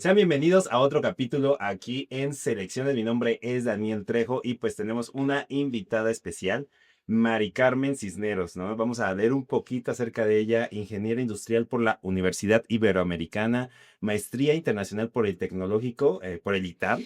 Sean bienvenidos a otro capítulo aquí en Selecciones. Mi nombre es Daniel Trejo y pues tenemos una invitada especial, Mari Carmen Cisneros, ¿no? Vamos a leer un poquito acerca de ella, ingeniera industrial por la Universidad Iberoamericana, maestría internacional por el Tecnológico, por el ITAM.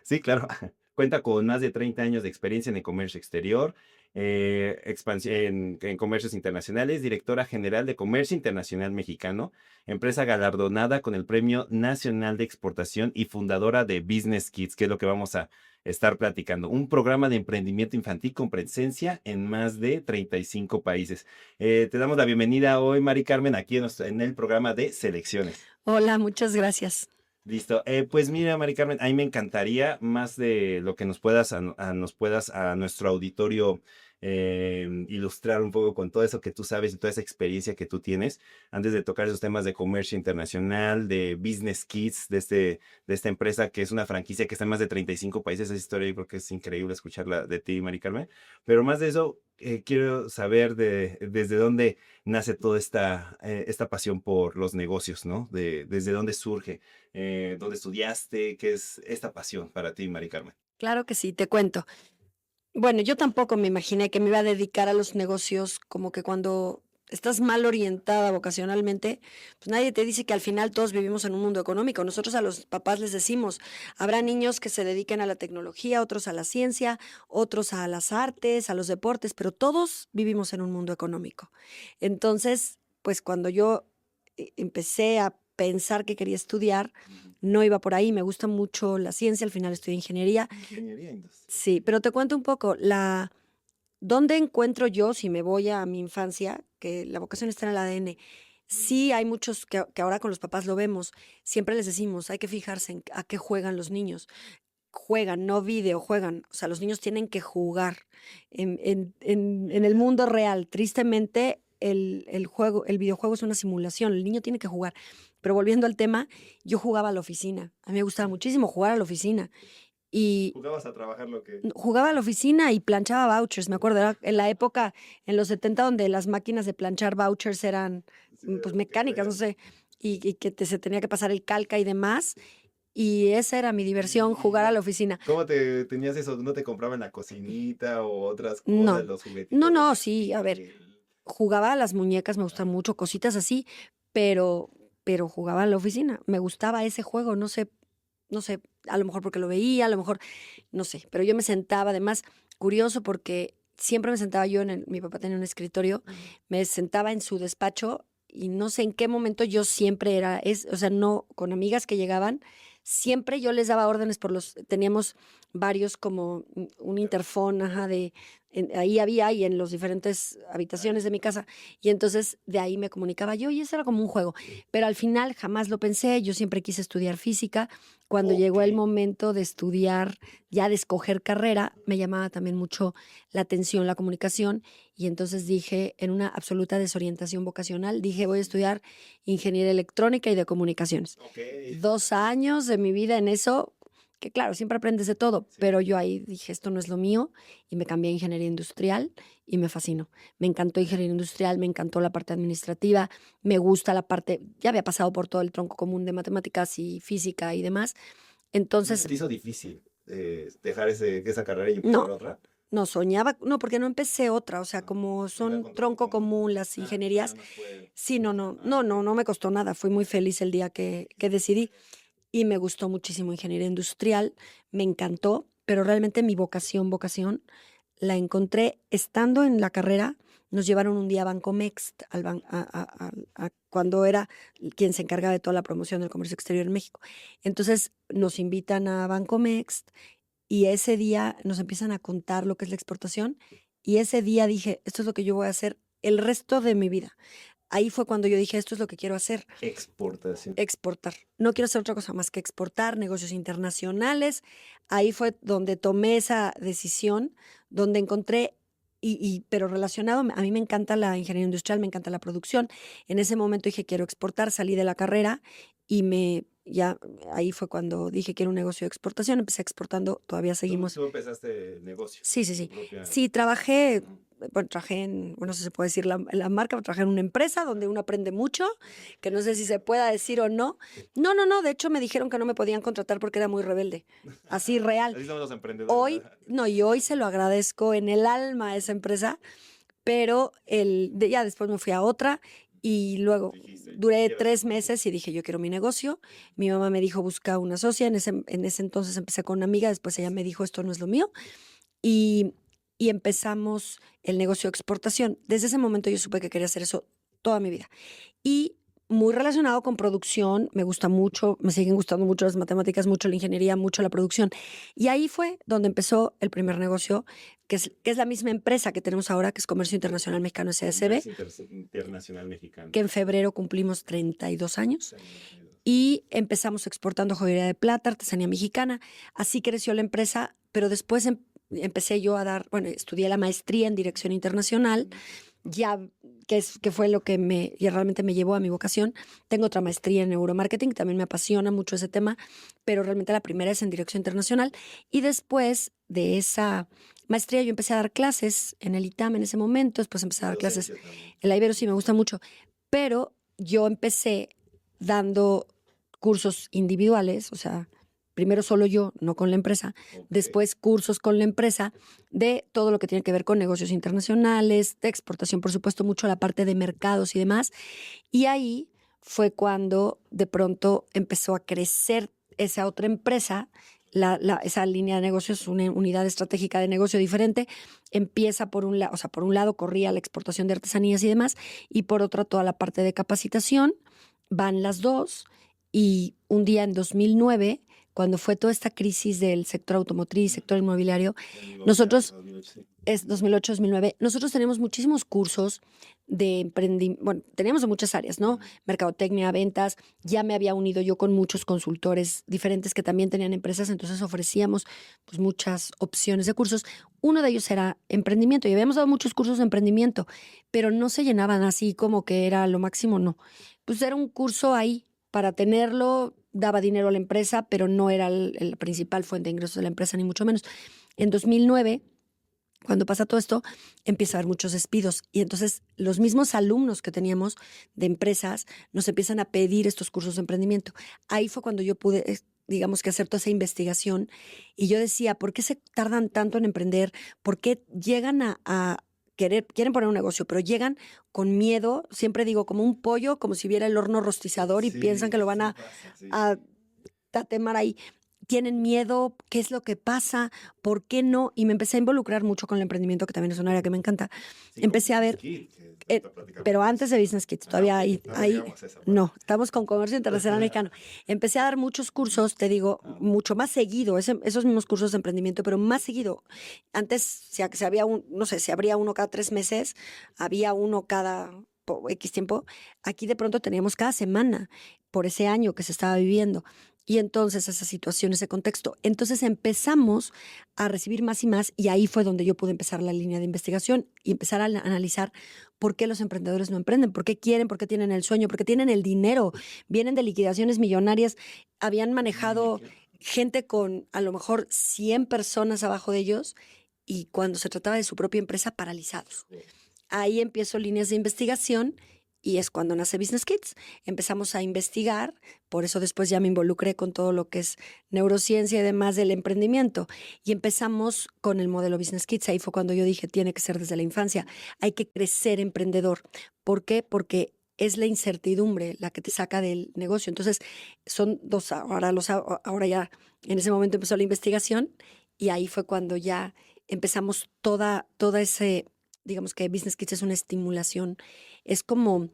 Sí, claro. Cuenta con más de 30 años de experiencia en el comercio exterior, en comercios internacionales, directora general de Comercio Internacional Mexicano, empresa galardonada con el Premio Nacional de Exportación y fundadora de Business Kids, que es lo que vamos a estar platicando. Un programa de emprendimiento infantil con presencia en más de 35 países. Te damos la bienvenida hoy, Mari Carmen, aquí en el programa de Selecciones. Hola, muchas gracias. Listo. Pues mira, Mari Carmen, a mí me encantaría más de lo que nos puedas nos puedas a nuestro auditorio ilustrar un poco con todo eso que tú sabes y toda esa experiencia que tú tienes, antes de tocar esos temas de comercio internacional, de Business Kids, de esta empresa que es una franquicia que está en más de 35 países. Esa historia yo creo que es increíble escucharla de ti, Mari Carmen. Pero más de eso, quiero saber desde dónde nace toda esta pasión por los negocios, ¿no? Desde dónde surge, dónde estudiaste, qué es esta pasión para ti, Mari Carmen. Claro que sí, te cuento. Bueno, yo tampoco me imaginé que me iba a dedicar a los negocios, como que cuando estás mal orientada vocacionalmente, pues nadie te dice que al final todos vivimos en un mundo económico. Nosotros a los papás les decimos, habrá niños que se dediquen a la tecnología, otros a la ciencia, otros a las artes, a los deportes, pero todos vivimos en un mundo económico. Entonces, pues cuando yo empecé a pensar que quería estudiar, Ujú. no iba por ahí. Me gusta mucho la ciencia, al final estudié ingeniería. Ingeniería industrial. Sí, pero te cuento un poco, ¿dónde encuentro yo, si me voy a mi infancia, que la vocación está en el ADN? Sí, hay muchos que ahora con los papás lo vemos, siempre les decimos, hay que fijarse en a qué juegan los niños. Juegan, no videojuegan, o sea, los niños tienen que jugar en el mundo real. Tristemente, el videojuego es una simulación, el niño tiene que jugar. Pero volviendo al tema, yo jugaba a la oficina, a mí me gustaba muchísimo jugar a la oficina. Y ¿Jugabas a trabajar lo que? jugaba a la oficina y planchaba vouchers, me acuerdo, era en la época, en los 70 donde las máquinas de planchar vouchers eran, Sí, de pues, lo que mecánicas, no juegan. sé, y que se tenía que pasar el calca y demás, y esa era mi diversión, ¿Y jugar a no, la oficina. cómo te tenías eso? ¿No te compraban la cocinita o otras cosas, No, los no, juguetitos de no, sí, a ver, pastel? jugaba a las muñecas, me gustan Ajá. mucho, cositas así, pero jugaba en la oficina, me gustaba ese juego, no sé, a lo mejor porque lo veía, a lo mejor, no sé, pero yo me sentaba, además, curioso porque siempre me sentaba yo mi papá tenía un escritorio, Ujú. me sentaba en su despacho y no sé en qué momento yo siempre o sea, no, con amigas que llegaban, siempre yo les daba órdenes teníamos varios como un interfón, ajá, ahí había y en los diferentes habitaciones de mi casa, y entonces de ahí me comunicaba yo y eso era como un juego, pero al final jamás lo pensé, yo siempre quise estudiar física. Cuando llegó el Ok. momento de estudiar, ya de escoger carrera, me llamaba también mucho la atención, la comunicación, y entonces dije, en una absoluta desorientación vocacional, dije, voy a estudiar ingeniería electrónica y de comunicaciones. Ok. 2 años de mi vida en eso, que claro, siempre aprendes de todo, Sí. pero yo ahí dije, esto no es lo mío, y me cambié a ingeniería industrial y me fascinó. Me encantó ingeniería industrial, me encantó la parte administrativa, me gusta la parte, ya había pasado por todo el tronco común de matemáticas y física y demás. ¿No se Entonces, te hizo difícil dejar esa carrera y empezar no, otra? no soñaba, no, porque no empecé otra, o sea, Ajá. como Iba son con tu tronco como. común las Nada ingenierías, más fue. sí, no, no, Ah, no, ok. no, no me costó nada, fui muy feliz el día que Dijiste, decidí y me gustó muchísimo ingeniería industrial, me encantó, pero realmente mi vocación la encontré estando en la carrera. Nos llevaron un día a Bancomext, cuando era quien se encargaba de toda la promoción del comercio exterior en México. Entonces nos invitan a Bancomext y ese día nos empiezan a contar lo que es la exportación y ese día dije, esto es lo que yo voy a hacer el resto de mi vida. Ahí fue cuando yo dije, esto es lo que quiero hacer, exportación. exportar. No quiero hacer otra cosa más que exportar, negocios internacionales. Ahí fue donde tomé esa decisión, donde encontré, pero relacionado, a mí me encanta la ingeniería industrial, me encanta la producción. En ese momento dije, quiero exportar, salí de la carrera y ya ahí fue cuando dije, quiero un negocio de exportación, empecé exportando, todavía Tú, seguimos. tú empezaste el negocio, Sí, sí, tu sí. propia. Sí, trabajé Ujú. bueno, trabajé en, bueno, no sé si se puede decir la marca, pero trabajé en una empresa donde uno aprende mucho, que no sé si se pueda decir o no. No, de hecho me dijeron que no me podían contratar porque era muy rebelde, así real. Así somos los emprendedores, Hoy, ¿verdad? no, y hoy se lo agradezco en el alma a esa empresa, pero ya después me fui a otra y luego Dijiste, duré quiero hacer 3 lo mío. meses y dije, yo quiero mi negocio. Mi mamá me dijo, busca una socia. En ese entonces empecé con una amiga, después ella me dijo, esto no es lo mío. Y, y empezamos el negocio de exportación. Desde ese momento yo supe que quería hacer eso toda mi vida. Y muy relacionado con producción, me gusta mucho, me siguen gustando mucho las matemáticas, mucho la ingeniería, mucho la producción. Y ahí fue donde empezó el primer negocio, que es la misma empresa que tenemos ahora, que es Comercio Internacional Mexicano SADCB, Comercio Internacional Mexicano. que en febrero cumplimos 32 años. 32. Y empezamos exportando joyería de plata, artesanía mexicana. Así creció la empresa, pero después empecé yo a bueno, estudié la maestría en dirección internacional, ya que fue lo que realmente me llevó a mi vocación. Tengo otra maestría en neuromarketing, también me apasiona mucho ese tema, pero realmente la primera es en dirección internacional. Y después de esa maestría yo empecé a dar clases en el ITAM en ese momento, después empecé a dar clases Docencia también. en la Ibero, sí me gusta mucho, pero yo empecé dando cursos individuales, o sea, primero solo yo, no con la empresa, Ok. después cursos con la empresa de todo lo que tiene que ver con negocios internacionales, de exportación, por supuesto, mucho la parte de mercados y demás. Y ahí fue cuando de pronto empezó a crecer esa otra empresa, esa línea de negocios, una unidad estratégica de negocio diferente, empieza por un lado, o sea, por un lado corría la exportación de artesanías y demás, y por otro toda la parte de capacitación, van las dos, y un día en 2009, cuando fue toda esta crisis del sector automotriz, sector inmobiliario, nosotros 2008, sí. es 2008-2009. Nosotros tenemos muchísimos cursos de emprendimiento, bueno, teníamos de muchas áreas, ¿no? Mercadotecnia, ventas. Ya me había unido yo con muchos consultores diferentes que también tenían empresas, entonces ofrecíamos pues muchas opciones de cursos. Uno de ellos era emprendimiento y habíamos dado muchos cursos de emprendimiento, pero no se llenaban así como que era lo máximo, no. Pues era un curso ahí para tenerlo, daba dinero a la empresa, pero no era la principal fuente de ingresos de la empresa, ni mucho menos. En 2009, cuando pasa todo esto, empieza a haber muchos despidos y entonces los mismos alumnos que teníamos de empresas nos empiezan a pedir estos cursos de emprendimiento. Ahí fue cuando yo pude, digamos, que hacer toda esa investigación y yo decía, ¿por qué se tardan tanto en emprender? ¿Por qué llegan a quieren poner un negocio, pero llegan con miedo? Siempre digo, como un pollo, como si viera el horno rostizador y Sí, piensan que lo van sí pasa, sí. a tatemar ahí. Tienen miedo, ¿qué es lo que pasa? ¿Por qué no? Y me empecé a involucrar mucho con el emprendimiento, que también es un área que me encanta. Sí, Empecé a ver, pero antes de Business Kids, todavía ok, ahí, no llegamos a esa parte. no, estamos con Comercio Internacional Mexicano. Empecé a dar muchos cursos, te digo, mucho más seguido, esos mismos cursos de emprendimiento, pero más seguido. Antes se había no sé, se abría uno cada 3 meses, había uno cada X tiempo. Aquí de pronto teníamos cada semana por ese año que se estaba viviendo. Y entonces esa situación, ese contexto. Entonces empezamos a recibir más y más y ahí fue donde yo pude empezar la línea de investigación y empezar a analizar por qué los emprendedores no emprenden, por qué quieren, por qué tienen el sueño, por qué tienen el dinero, vienen de liquidaciones millonarias, habían manejado gente con a lo mejor 100 personas abajo de ellos y cuando se trataba de su propia empresa, paralizados. Ahí empiezo líneas de investigación y es cuando nace Business Kids. Empezamos a investigar, por eso después ya me involucré con todo lo que es neurociencia y demás del emprendimiento. Y empezamos con el modelo Business Kids. Ahí fue cuando yo dije, tiene que ser desde la infancia. Hay que crecer emprendedor. ¿Por qué? Porque es la incertidumbre la que te saca del negocio. Entonces, son dos, ahora ya, en ese momento empezó la investigación y ahí fue cuando ya empezamos toda ese, digamos que Business Kids es una estimulación, es como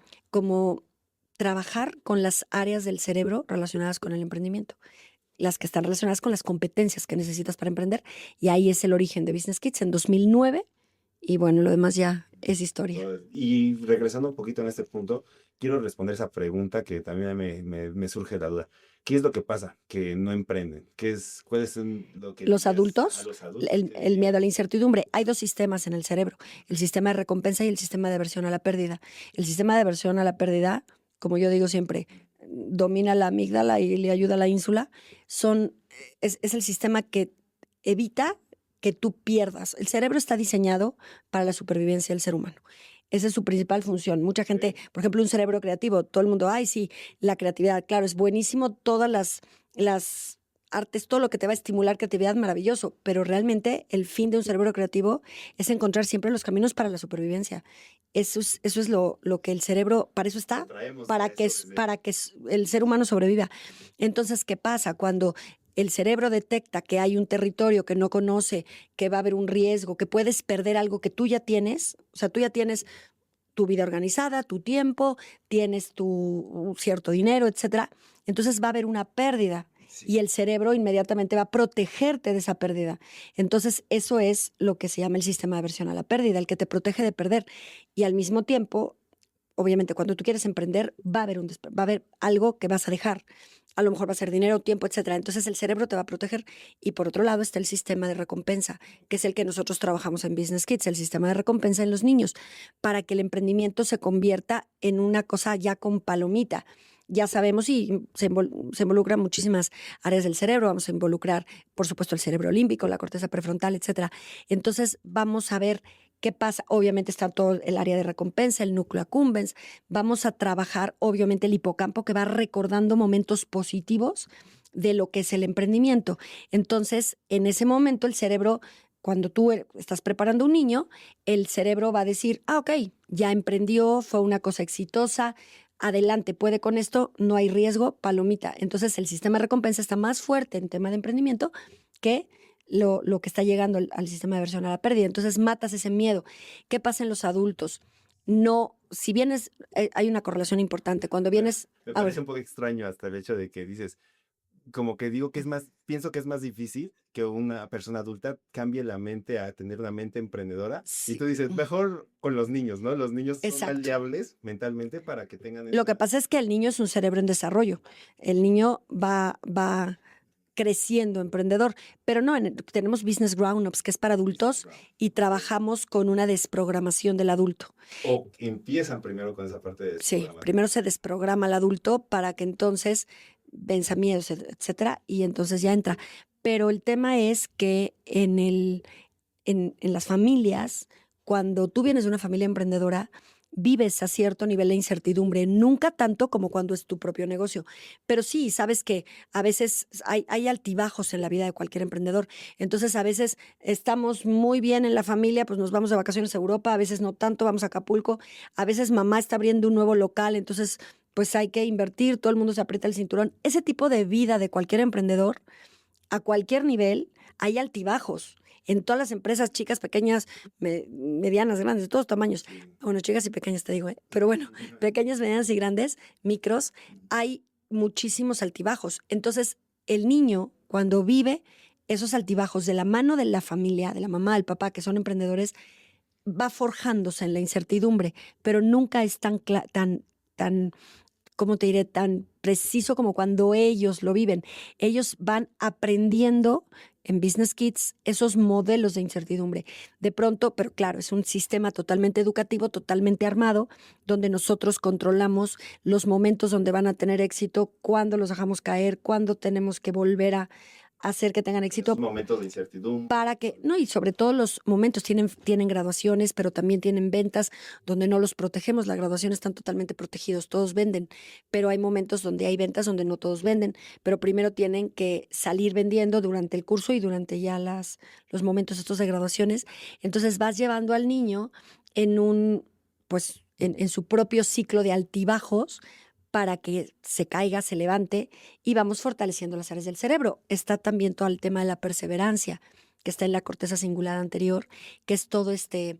trabajar con las áreas del cerebro relacionadas con el emprendimiento, las que están relacionadas con las competencias que necesitas para emprender. Y ahí es el origen de Business Kids en 2009. Y bueno, lo demás ya es historia. Y regresando un poquito en este punto, quiero responder esa pregunta que también me surge la duda. ¿Qué es lo que pasa que no emprenden? ¿Cuál es lo que Los dirías a adultos, los adultos? el miedo a la incertidumbre. Hay dos sistemas en el cerebro, el sistema de recompensa y el sistema de aversión a la pérdida. El sistema de aversión a la pérdida, como yo digo siempre, domina la amígdala y le ayuda a la ínsula. Es el sistema que evita que tú pierdas. El cerebro está diseñado para la supervivencia del ser humano. Esa es su principal función. Mucha gente, por ejemplo, un cerebro creativo, todo el mundo, ay, sí, la creatividad, claro, es buenísimo, todas las artes, todo lo que te va a estimular creatividad, maravilloso, pero realmente el fin de un cerebro creativo es encontrar siempre los caminos para la supervivencia. Eso es lo que el cerebro, para eso está, para que el ser humano sobreviva. Entonces, ¿qué pasa? Cuando el cerebro detecta que hay un territorio que no conoce, que va a haber un riesgo, que puedes perder algo que tú ya tienes, o sea, tú ya tienes tu vida organizada, tu tiempo, tienes tu cierto dinero, etcétera, entonces va a haber una pérdida. Sí. Y el cerebro inmediatamente va a protegerte de esa pérdida. Entonces, eso es lo que se llama el sistema de aversión a la pérdida, el que te protege de perder. Y al mismo tiempo, obviamente, cuando tú quieres emprender, va a haber algo que vas a dejar. A lo mejor va a ser dinero, tiempo, etcétera. Entonces el cerebro te va a proteger. Y por otro lado está el sistema de recompensa, que es el que nosotros trabajamos en Business Kids, el sistema de recompensa en los niños, para que el emprendimiento se convierta en una cosa ya con palomita. Ya sabemos y se involucran muchísimas áreas del cerebro. Vamos a involucrar, por supuesto, el cerebro límbico, la corteza prefrontal, etcétera. Entonces vamos a ver qué pasa. Obviamente está todo el área de recompensa, el núcleo accumbens. Vamos a trabajar, obviamente, el hipocampo que va recordando momentos positivos de lo que es el emprendimiento. Entonces, en ese momento, el cerebro, cuando tú estás preparando un niño, el cerebro va a decir, ok, ya emprendió, fue una cosa exitosa, adelante, puede con esto, no hay riesgo, palomita. Entonces, el sistema de recompensa está más fuerte en tema de emprendimiento que lo que está llegando al sistema de aversión a la pérdida. Entonces matas ese miedo. ¿Qué pasa en los adultos? No, si vienes, hay una correlación importante. Cuando vienes... Me parece un poco extraño hasta el hecho de que dices, como que digo que pienso que es más difícil que una persona adulta cambie la mente a tener una mente emprendedora. Sí. Y tú dices, mejor con los niños, ¿no? Los niños son Exacto. malleables mentalmente para que tengan... Lo que pasa es que el niño es un cerebro en desarrollo. El niño va creciendo emprendedor, pero no, tenemos Business Grown-Ups, que es para adultos, y trabajamos con una desprogramación del adulto. O empiezan primero con esa parte de Sí, primero se desprograma al adulto para que entonces venza miedos, etcétera, y entonces ya entra. Pero el tema es que en las familias, cuando tú vienes de una familia emprendedora, vives a cierto nivel de incertidumbre, nunca tanto como cuando es tu propio negocio. Pero sí, sabes que a veces hay altibajos en la vida de cualquier emprendedor. Entonces, a veces estamos muy bien en la familia, pues nos vamos de vacaciones a Europa, a veces no tanto, vamos a Acapulco, a veces mamá está abriendo un nuevo local, entonces pues hay que invertir, todo el mundo se aprieta el cinturón. Ese tipo de vida de cualquier emprendedor, a cualquier nivel, hay altibajos. En todas las empresas, chicas, pequeñas, medianas, grandes, de todos tamaños. Bueno, chicas y pequeñas te digo, pero bueno, pequeñas, medianas y grandes, micros, hay muchísimos altibajos. Entonces, el niño, cuando vive esos altibajos de la mano de la familia, de la mamá, del papá, que son emprendedores, va forjándose en la incertidumbre, pero nunca es tan, ¿cómo te diré?, tan preciso como cuando ellos lo viven. Ellos van aprendiendo en Business Kids esos modelos de incertidumbre. De pronto, pero claro, es un sistema totalmente educativo, totalmente armado, donde nosotros controlamos los momentos donde van a tener éxito, cuándo los dejamos caer, cuándo tenemos que volver a hacer que tengan éxito. Momentos de incertidumbre. Para que, no, y sobre todo los momentos tienen graduaciones, pero también tienen ventas donde no los protegemos. La graduación están totalmente protegidos, todos venden, pero hay momentos donde hay ventas donde no todos venden, pero primero tienen que salir vendiendo durante el curso y durante ya los momentos estos de graduaciones. Entonces vas llevando al niño en su propio ciclo de altibajos, para que se caiga, se levante, y vamos fortaleciendo las áreas del cerebro. Está también todo el tema de la perseverancia, que está en la corteza cingulada anterior, que es todo este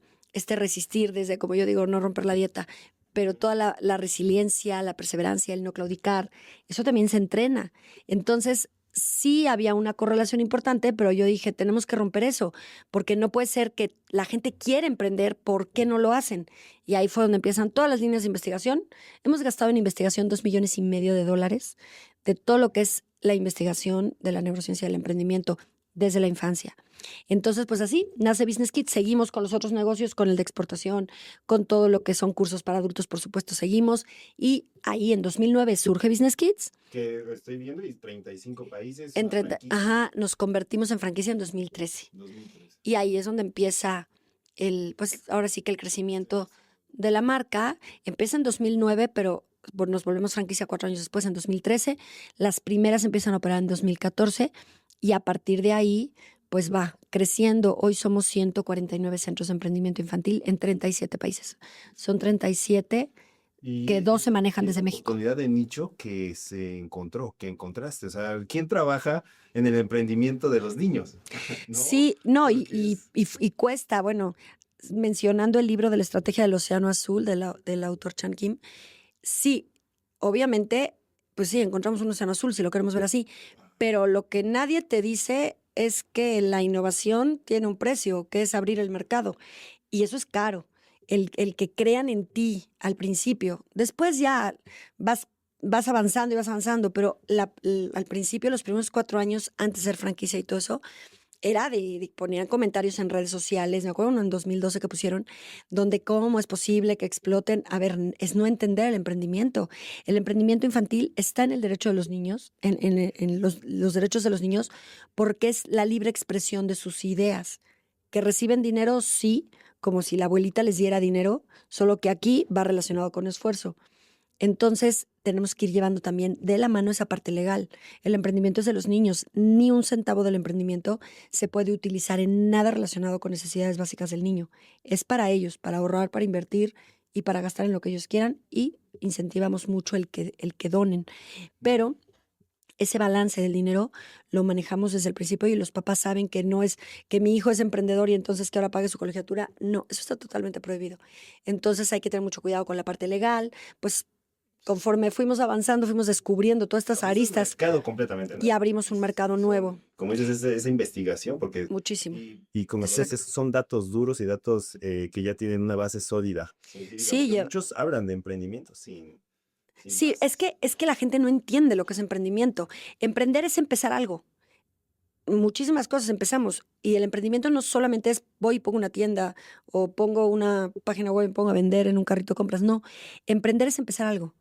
resistir desde, como yo digo, no romper la dieta, pero toda la resiliencia, la perseverancia, el no claudicar, eso también se entrena. Entonces, sí había una correlación importante, pero yo dije, tenemos que romper eso, porque no puede ser que la gente quiera emprender, ¿por qué no lo hacen? Y ahí fue donde empiezan todas las líneas de investigación. Hemos gastado en investigación $2,5 millones de todo lo que es la investigación de la neurociencia del emprendimiento desde la infancia. Entonces, pues así nace Business Kids. Seguimos con los otros negocios, con el de exportación, con todo lo que son cursos para adultos, por supuesto, seguimos. Y ahí en 2009 surge Business Kids. Que lo estoy viendo y 35 países, En una 30 franquicia. ajá, nos convertimos en franquicia en 2013. 2013. Y ahí es donde empieza pues ahora sí que el crecimiento de la marca. Empieza en 2009, pero nos volvemos franquicia 4 años después, en 2013. Las primeras empiezan a operar en 2014 y a partir de ahí, pues va creciendo. Hoy somos 149 centros de emprendimiento infantil en 37 países. Son 37 que 12 manejan desde México. Oportunidad de nicho que que encontraste. O sea, ¿quién trabaja en el emprendimiento de los niños? ¿No? Sí, no, Porque y cuesta, bueno, mencionando el libro de la estrategia del océano azul del autor Chan Kim, sí, obviamente, pues sí, encontramos un océano azul, si lo queremos ver así, pero lo que nadie te dice es que la innovación tiene un precio, que es abrir el mercado, y eso es caro. El que crean en ti al principio. Después ya vas avanzando y vas avanzando, pero al principio, los primeros 4 años, antes de ser franquicia y todo eso, era ponían comentarios en redes sociales, me acuerdo uno en 2012 que pusieron, donde cómo es posible que exploten. A ver, es no entender el emprendimiento. El emprendimiento infantil está en el derecho de los niños, en los derechos de los niños, porque es la libre expresión de sus ideas. Que reciben dinero, sí, como si la abuelita les diera dinero, solo que aquí va relacionado con esfuerzo. Entonces, tenemos que ir llevando también de la mano esa parte legal. El emprendimiento es de los niños. Ni un centavo del emprendimiento se puede utilizar en nada relacionado con necesidades básicas del niño. Es para ellos, para ahorrar, para invertir y para gastar en lo que ellos quieran, y incentivamos mucho el que donen. Pero ese balance del dinero lo manejamos desde el principio y los papás saben que no es que mi hijo es emprendedor y entonces que ahora pague su colegiatura. No, eso está totalmente prohibido. Entonces hay que tener mucho cuidado con la parte legal. Pues conforme fuimos avanzando, fuimos descubriendo todas estas aristas completamente y abrimos un mercado nuevo. Como dices, esa investigación, porque... Muchísimo. Y como dices, son datos duros y datos que ya tienen una base sólida. Sí, Muchos hablan de emprendimiento sin sí, bases. es que la gente no entiende lo que es emprendimiento. Emprender es empezar algo. Muchísimas cosas empezamos y el emprendimiento no solamente es voy y pongo una tienda o pongo una página web y pongo a vender en un carrito de compras. No, emprender es empezar algo.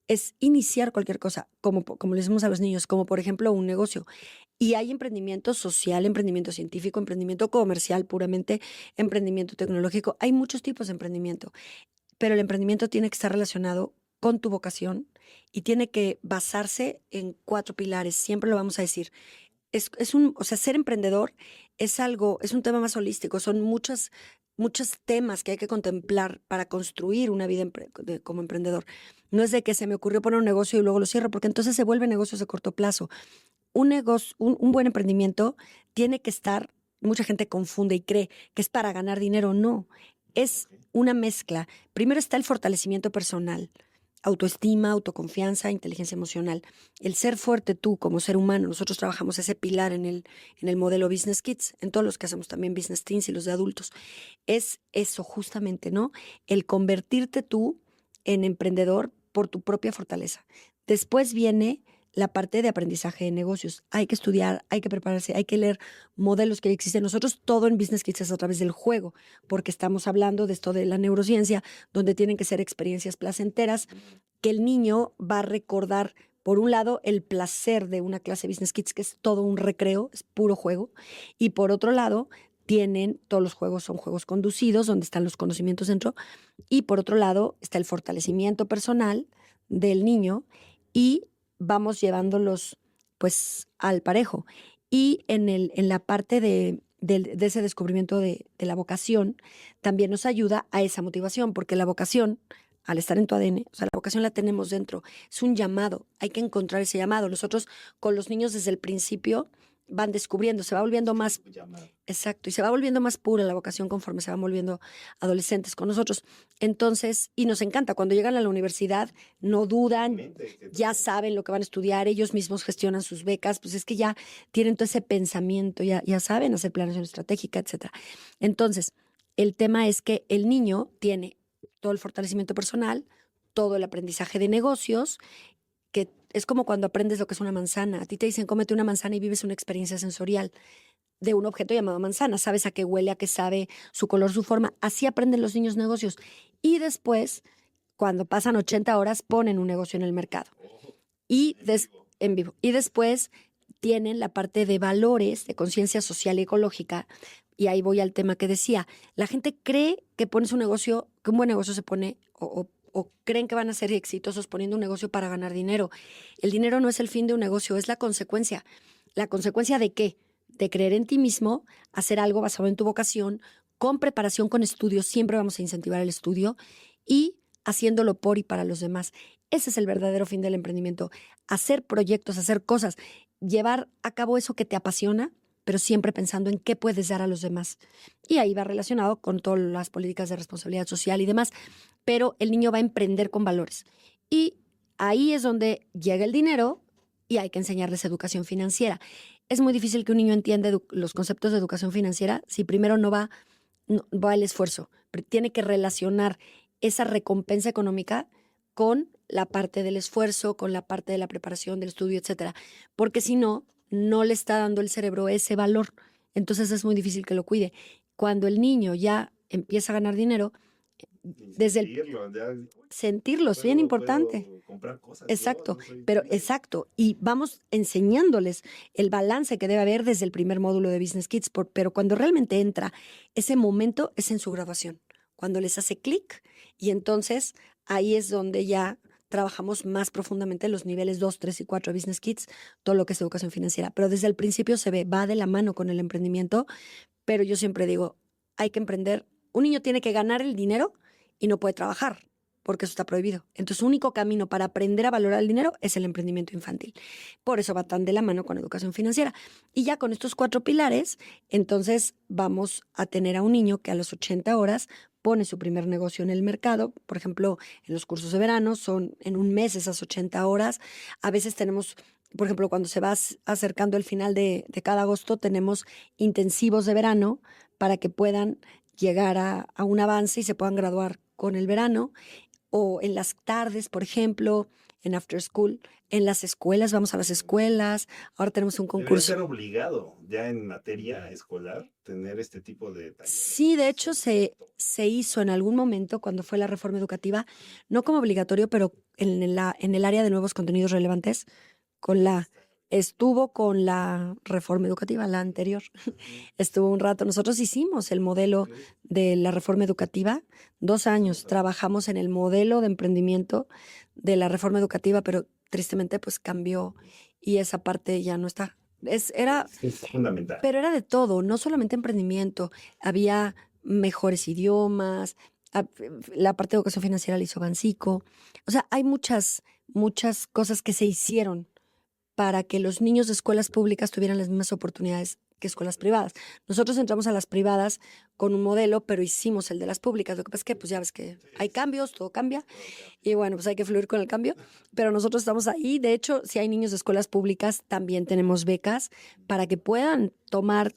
Es iniciar cualquier cosa, como le decimos a los niños, como por ejemplo un negocio. Y hay emprendimiento social, emprendimiento científico, emprendimiento comercial puramente, emprendimiento tecnológico. Hay muchos tipos de emprendimiento, pero el emprendimiento tiene que estar relacionado con tu vocación y tiene que basarse en 4 pilares. Siempre lo vamos a decir. O sea, ser emprendedor es un tema más holístico. Son muchos temas que hay que contemplar para construir una vida como emprendedor. No es de que se me ocurrió poner un negocio y luego lo cierro, porque entonces se vuelven negocios de corto plazo. Un buen emprendimiento tiene que estar, mucha gente confunde y cree que es para ganar dinero. No, es una mezcla. Primero está el fortalecimiento personal. Autoestima, autoconfianza, inteligencia emocional. El ser fuerte tú como ser humano. Nosotros trabajamos ese pilar en el modelo Business Kids, en todos los que hacemos también Business Teens y los de adultos. Es eso justamente, ¿no? El convertirte tú en emprendedor por tu propia fortaleza. Después viene la parte de aprendizaje de negocios. Hay que estudiar, hay que prepararse, hay que leer modelos que existen. Nosotros todo en Business Kids es a través del juego, porque estamos hablando de esto de la neurociencia, donde tienen que ser experiencias placenteras, que el niño va a recordar, por un lado, el placer de una clase de Business Kids, que es todo un recreo, es puro juego, y por otro lado, todos los juegos son juegos conducidos, donde están los conocimientos dentro, y por otro lado está el fortalecimiento personal del niño y vamos llevándolos pues al parejo. Y en la parte de ese descubrimiento de la vocación, también nos ayuda a esa motivación, porque la vocación, al estar en tu ADN, o sea, la vocación la tenemos dentro, es un llamado, hay que encontrar ese llamado. Nosotros con los niños desde el principio van descubriendo, se va volviendo más, exacto, y se va volviendo más pura la vocación conforme se van volviendo adolescentes con nosotros. Entonces, y nos encanta, cuando llegan a la universidad, no dudan, ya saben lo que van a estudiar, ellos mismos gestionan sus becas, pues es que ya tienen todo ese pensamiento, ya saben hacer planeación estratégica, etcétera. Entonces, el tema es que el niño tiene todo el fortalecimiento personal, todo el aprendizaje de negocios, que es como cuando aprendes lo que es una manzana. A ti te dicen cómete una manzana y vives una experiencia sensorial. de un objeto llamado manzana. Sabes a qué huele, a qué sabe, su color, su forma. Así aprenden los niños negocios. Y después, cuando pasan 80 horas, ponen un negocio en el mercado. Y en vivo. Y después tienen la parte de valores, de conciencia social y ecológica. Y ahí voy al tema que decía. La gente cree que pones un negocio, que un buen negocio se pone, o creen que van a ser exitosos poniendo un negocio para ganar dinero. El dinero no es el fin de un negocio, es la consecuencia. ¿La consecuencia de qué? De creer en ti mismo, hacer algo basado en tu vocación, con preparación, con estudios. Siempre vamos a incentivar el estudio y haciéndolo por y para los demás. Ese es el verdadero fin del emprendimiento. Hacer proyectos, hacer cosas, llevar a cabo eso que te apasiona, pero siempre pensando en qué puedes dar a los demás. Y ahí va relacionado con todas las políticas de responsabilidad social y demás. Pero el niño va a emprender con valores. Y ahí es donde llega el dinero y hay que enseñarles educación financiera. Es muy difícil que un niño entienda los conceptos de educación financiera si primero no va el esfuerzo. Tiene que relacionar esa recompensa económica con la parte del esfuerzo, con la parte de la preparación, del estudio, etcétera. Porque si no, no le está dando el cerebro ese valor. Entonces es muy difícil que lo cuide. Cuando el niño ya empieza a ganar dinero, desde sentirlo es bien importante. Puedo comprar cosas, Exacto, no soy pero pobre. exacto. Y vamos enseñándoles el balance que debe haber desde el primer módulo de Business Kids, pero cuando realmente entra ese momento es en su graduación, cuando les hace clic y entonces ahí es donde ya trabajamos más profundamente los niveles 2, 3 y 4 de Business Kids, todo lo que es educación financiera. Pero desde el principio se ve, va de la mano con el emprendimiento, pero yo siempre digo, hay que emprender. Un niño tiene que ganar el dinero y no puede trabajar, porque eso está prohibido. Entonces, el único camino para aprender a valorar el dinero es el emprendimiento infantil. Por eso va tan de la mano con educación financiera. Y ya con estos 4 pilares, entonces vamos a tener a un niño que a las 80 horas pone su primer negocio en el mercado. Por ejemplo, en los cursos de verano son en un mes esas 80 horas. A veces tenemos, por ejemplo, cuando se va acercando el final de cada agosto, tenemos intensivos de verano para que puedan llegar a un avance y se puedan graduar con el verano. O en las tardes, por ejemplo, en after school, en las escuelas, vamos a las escuelas. Ahora tenemos un Debería concurso. ser obligado ya en materia escolar tener este tipo de talleres. Sí, de hecho se hizo en algún momento cuando fue la reforma educativa, no como obligatorio, pero en el área de nuevos contenidos relevantes, estuvo con la reforma educativa, la anterior. Estuvo un rato. Nosotros hicimos el modelo de la reforma educativa, 2 años. Trabajamos en el modelo de emprendimiento de la reforma educativa, pero tristemente pues cambió y esa parte ya no está. Es fundamental. Pero era de todo, no solamente emprendimiento. Había mejores idiomas, la parte de educación financiera la hizo Bancico. O sea, hay muchas cosas que se hicieron para que los niños de escuelas públicas tuvieran las mismas oportunidades que escuelas privadas. Nosotros entramos a las privadas con un modelo, pero hicimos el de las públicas. Lo que pasa es que, pues ya ves que hay cambios, todo cambia. Y bueno, pues hay que fluir con el cambio. Pero nosotros estamos ahí. De hecho, si hay niños de escuelas públicas, también tenemos becas para que puedan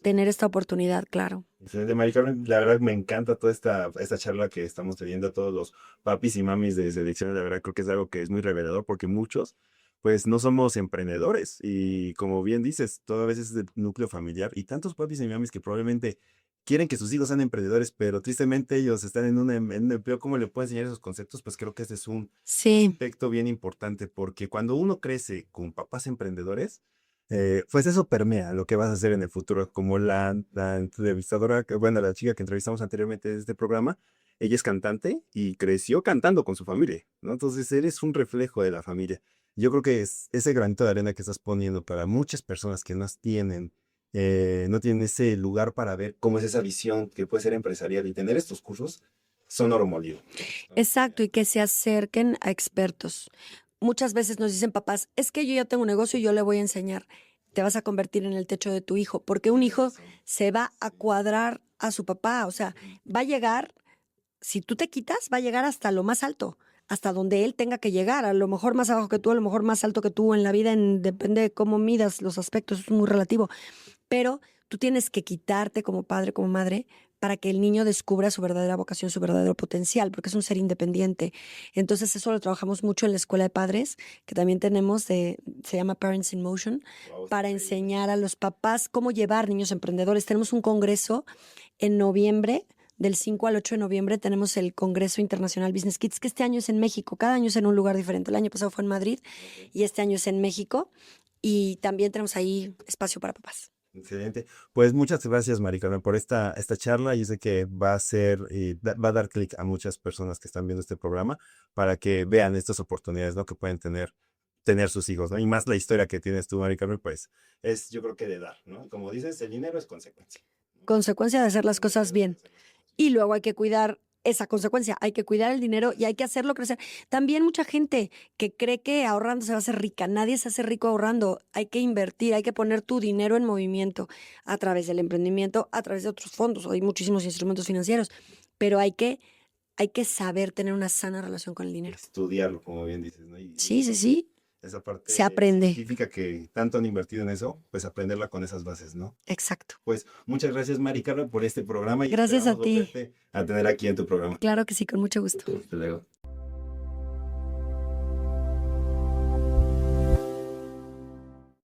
tener esta oportunidad, claro. Excelente, Mari Carmen. La verdad me encanta toda esta charla que estamos teniendo a todos los papis y mamis de selecciones. La verdad creo que es algo que es muy revelador porque muchos pues no somos emprendedores y como bien dices, todo a veces es del núcleo familiar y tantos papis y mamis que probablemente quieren que sus hijos sean emprendedores, pero tristemente ellos están en un empleo. ¿Cómo le puedo enseñar esos conceptos? Pues creo que ese es un Sí, aspecto bien importante porque cuando uno crece con papás emprendedores, pues eso permea lo que vas a hacer en el futuro, como la entrevistadora, bueno, la chica que entrevistamos anteriormente de este programa, ella es cantante y creció cantando con su familia, ¿no? Entonces eres un reflejo de la familia. Yo creo que es ese granito de arena que estás poniendo para muchas personas que no tienen ese lugar para ver cómo es esa visión que puede ser empresarial y tener estos cursos, son oro molido. exacto, y que se acerquen a expertos. Muchas veces nos dicen papás, es que yo ya tengo un negocio y yo le voy a enseñar. Te vas a convertir en el techo de tu hijo, porque un hijo se va a cuadrar a su papá, o sea, va a llegar, si tú te quitas, va a llegar hasta lo más alto, hasta donde él tenga que llegar, a lo mejor más abajo que tú, a lo mejor más alto que tú en la vida, depende de cómo midas los aspectos, es muy relativo. Pero tú tienes que quitarte como padre, como madre, para que el niño descubra su verdadera vocación, su verdadero potencial, porque es un ser independiente. Entonces eso lo trabajamos mucho en la escuela de padres, que también tenemos, se llama Parents in Motion, Wow, está para increíble. enseñar a los papás cómo llevar niños emprendedores. Tenemos un congreso en noviembre. Del 5 al 8 de noviembre tenemos el Congreso Internacional Business Kids, que este año es en México. Cada año es en un lugar diferente. El año pasado fue en Madrid Ok. y este año es en México. Y también tenemos ahí espacio para papás. Excelente. Pues muchas gracias, Mari Carmen, por esta charla. Yo sé que va a ser, va a dar clic a muchas personas que están viendo este programa para que vean estas oportunidades, ¿no? Que pueden tener sus hijos, ¿no? Y más la historia que tienes tú, Mari Carmen, pues Es, yo creo que de dar, ¿no? Como dices, el dinero es consecuencia, ¿no? Consecuencia de hacer las Consecuencia cosas de bien. hacer las cosas. Y luego hay que cuidar esa consecuencia, hay que cuidar el dinero y hay que hacerlo crecer. También mucha gente que cree que ahorrando se va a hacer rica, nadie se hace rico ahorrando, hay que invertir, hay que poner tu dinero en movimiento a través del emprendimiento, a través de otros fondos, hay muchísimos instrumentos financieros, pero hay que saber tener una sana relación con el dinero. Estudiarlo, como bien dices, ¿no? Sí, sí, sí, Esa parte se aprende. científica que tanto han invertido en eso, pues aprenderla con esas bases, ¿no? Exacto. Pues muchas gracias, Mari Carmen, por este programa y Gracias a esperamos ti. volverte a tener aquí en tu programa. Claro que sí, con mucho gusto. Hasta luego.